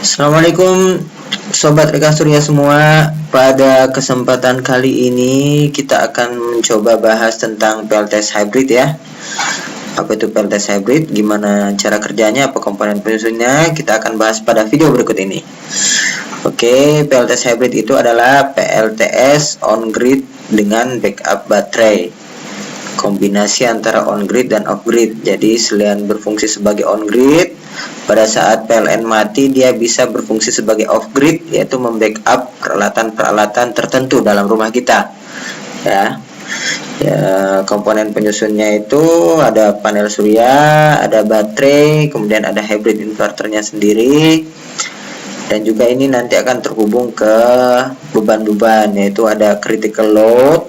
Assalamualaikum Sobat Reka Surya semua. Pada kesempatan kali ini kita akan mencoba bahas tentang PLTS hybrid ya. Apa itu PLTS hybrid, gimana cara kerjanya, apa komponen penyusunnya, kita akan bahas pada video berikut ini. Oke, PLTS hybrid itu adalah PLTS on grid dengan backup baterai, kombinasi antara on grid dan off grid. Jadi selain berfungsi sebagai on grid, pada saat PLN mati dia bisa berfungsi sebagai off grid, yaitu membackup peralatan-peralatan tertentu dalam rumah kita ya. Komponen penyusunnya itu ada panel surya, ada baterai, kemudian ada hybrid inverternya sendiri, dan juga ini nanti akan terhubung ke beban-beban, yaitu ada critical load.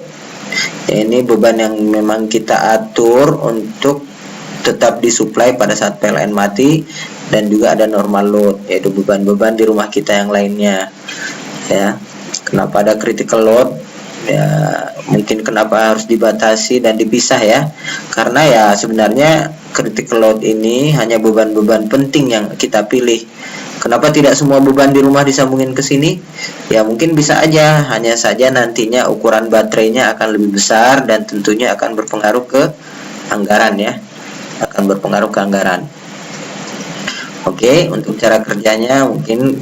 Ini beban yang memang kita atur untuk tetap disuplai pada saat PLN mati, dan juga ada normal load, yaitu beban-beban di rumah kita yang lainnya ya. Kenapa ada critical load ya, mungkin kenapa harus dibatasi dan dipisah ya, karena ya sebenarnya critical load ini hanya beban-beban penting yang kita pilih. Kenapa tidak semua beban di rumah disambungin ke sini? Ya mungkin bisa aja, hanya saja nantinya ukuran baterainya akan lebih besar dan tentunya akan berpengaruh ke anggaran ya, akan berpengaruh ke anggaran. Oke, untuk cara kerjanya mungkin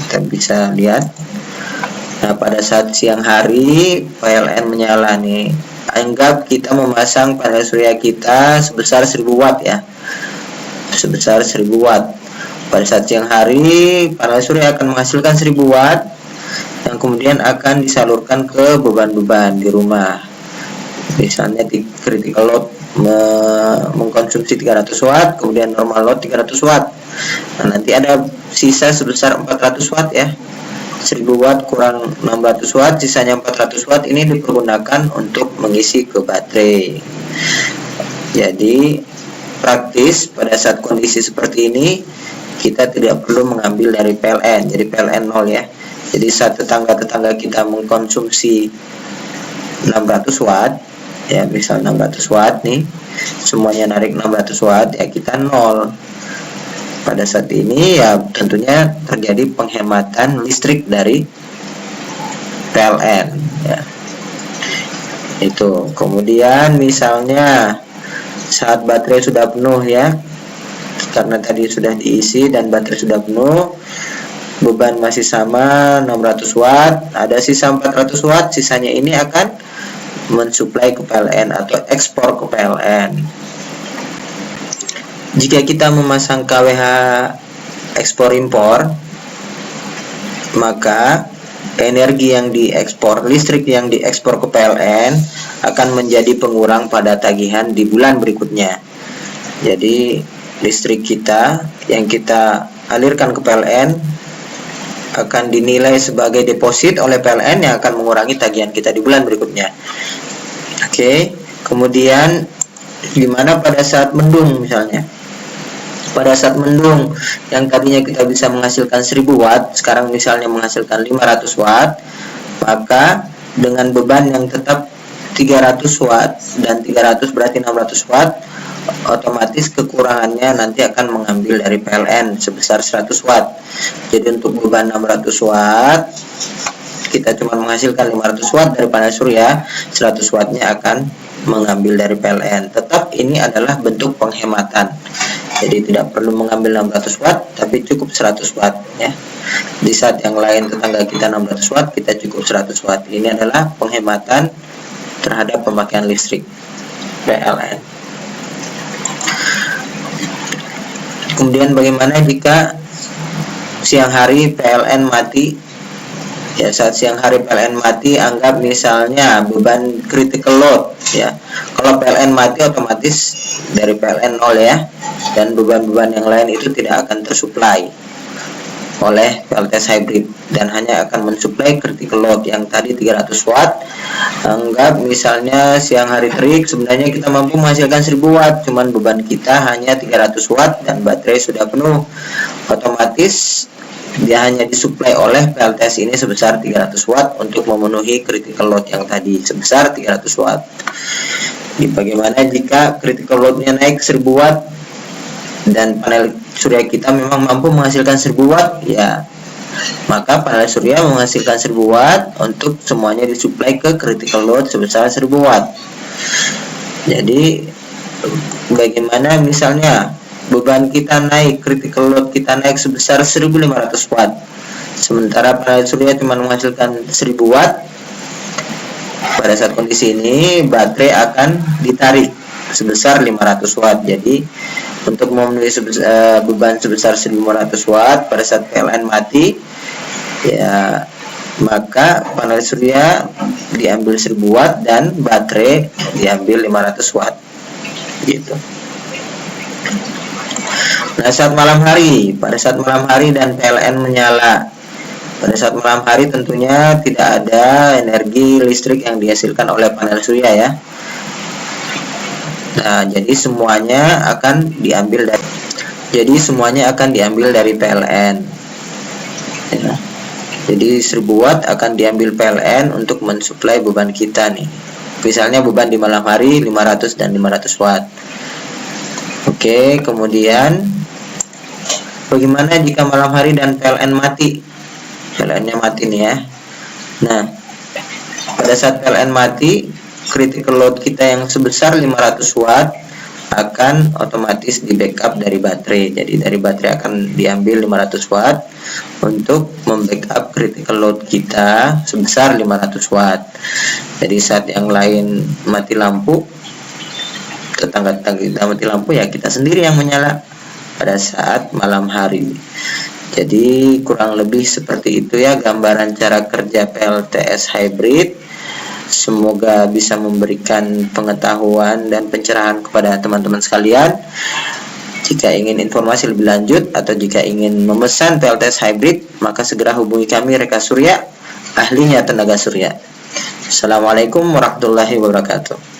kita bisa lihat. Nah, pada saat siang hari PLN menyala nih. Anggap kita memasang panel surya kita sebesar 1000 watt ya. Sebesar 1000 watt. Pada saat siang hari panel surya akan menghasilkan 1000 watt yang kemudian akan disalurkan ke beban-beban di rumah. Misalnya di critical load mengkonsumsi 300 watt, kemudian normal load 300 watt. Nah, nanti ada sisa sebesar 400 watt ya. 1000 watt kurang 600 watt, sisanya 400 watt ini dipergunakan untuk mengisi ke baterai. Jadi praktis pada saat kondisi seperti ini kita tidak perlu mengambil dari PLN, jadi PLN 0 ya. Jadi saat tetangga-tetangga kita mengkonsumsi 600 watt ya, misal 600 watt nih, semuanya narik 600 watt ya, kita 0. Pada saat ini ya tentunya terjadi penghematan listrik dari PLN ya. Itu. Kemudian misalnya saat baterai sudah penuh ya, karena tadi sudah diisi dan baterai sudah penuh, beban masih sama 600 watt, ada sisa 400 watt, sisanya ini akan mensuplai ke PLN atau ekspor ke PLN. Jika kita memasang KWH ekspor impor, maka energi yang diekspor, listrik yang diekspor ke PLN akan menjadi pengurang pada tagihan di bulan berikutnya. Jadi listrik kita yang kita alirkan ke PLN akan dinilai sebagai deposit oleh PLN yang akan mengurangi tagihan kita di bulan berikutnya. Oke, kemudian gimana pada saat mendung misalnya? Pada saat mendung yang tadinya kita bisa menghasilkan 1000 watt, sekarang misalnya menghasilkan 500 watt, maka dengan beban yang tetap 300 watt dan 300 berarti 600 watt, otomatis kekurangannya nanti akan mengambil dari PLN sebesar 100 watt. Jadi untuk beban 600 watt kita cuma menghasilkan 500 watt dari panel surya, 100 wattnya akan mengambil dari PLN. Tetap ini adalah bentuk penghematan. Jadi tidak perlu mengambil 600 watt, tapi cukup 100 watt ya. Di saat yang lain tetangga kita 600 watt, kita cukup 100 watt. Ini adalah penghematan terhadap pemakaian listrik PLN. Kemudian bagaimana jika siang hari PLN mati? Ya, saat siang hari PLN mati, anggap misalnya beban critical load ya. Kalau PLN mati otomatis dari PLN 0 ya, dan beban-beban yang lain itu tidak akan tersuplai oleh PLTS hybrid dan hanya akan mensuplai critical load yang tadi 300 watt. Anggap misalnya siang hari terik, sebenarnya kita mampu menghasilkan 1000 watt, cuman beban kita hanya 300 watt dan baterai sudah penuh. Otomatis dia hanya disuplai oleh PLTS ini sebesar 300 watt untuk memenuhi critical load yang tadi sebesar 300 watt. Bagaimana jika critical loadnya naik 1000 watt dan panel surya kita memang mampu menghasilkan 1000 watt, ya maka panel surya menghasilkan 1000 watt untuk semuanya disuplai ke critical load sebesar 1000 watt. Jadi bagaimana misalnya beban kita naik, critical load kita naik sebesar 1500 watt, sementara panel surya cuma menghasilkan 1000 watt. Pada saat kondisi ini baterai akan ditarik sebesar 500 watt. Jadi untuk memenuhi beban sebesar 1500 watt pada saat PLN mati, ya maka panel surya diambil 1000 watt dan baterai diambil 500 watt gitu. Nah, saat malam hari, pada saat malam hari dan PLN menyala, pada saat malam hari tentunya tidak ada energi listrik yang dihasilkan oleh panel surya ya. Nah, jadi semuanya akan diambil dari PLN. Ya. Jadi 1000 watt akan diambil PLN untuk mensuplai beban kita nih. Misalnya beban di malam hari 500 dan 500 watt. Oke, kemudian bagaimana jika malam hari dan PLN mati? PLN-nya mati nih ya. Nah, pada saat PLN mati, critical load kita yang sebesar 500 watt akan otomatis di backup dari baterai. Jadi dari baterai akan diambil 500 watt untuk membackup critical load kita sebesar 500 watt. Jadi saat yang lain mati lampu, tetangga-tetangga kita mati lampu, ya kita sendiri yang menyala pada saat malam hari. Jadi kurang lebih seperti itu ya gambaran cara kerja PLTS hybrid. Semoga bisa memberikan pengetahuan dan pencerahan kepada teman-teman sekalian. Jika ingin informasi lebih lanjut atau jika ingin memesan PLTS hybrid, maka segera hubungi kami Reka Surya, ahlinya tenaga surya. Assalamualaikum warahmatullahi wabarakatuh.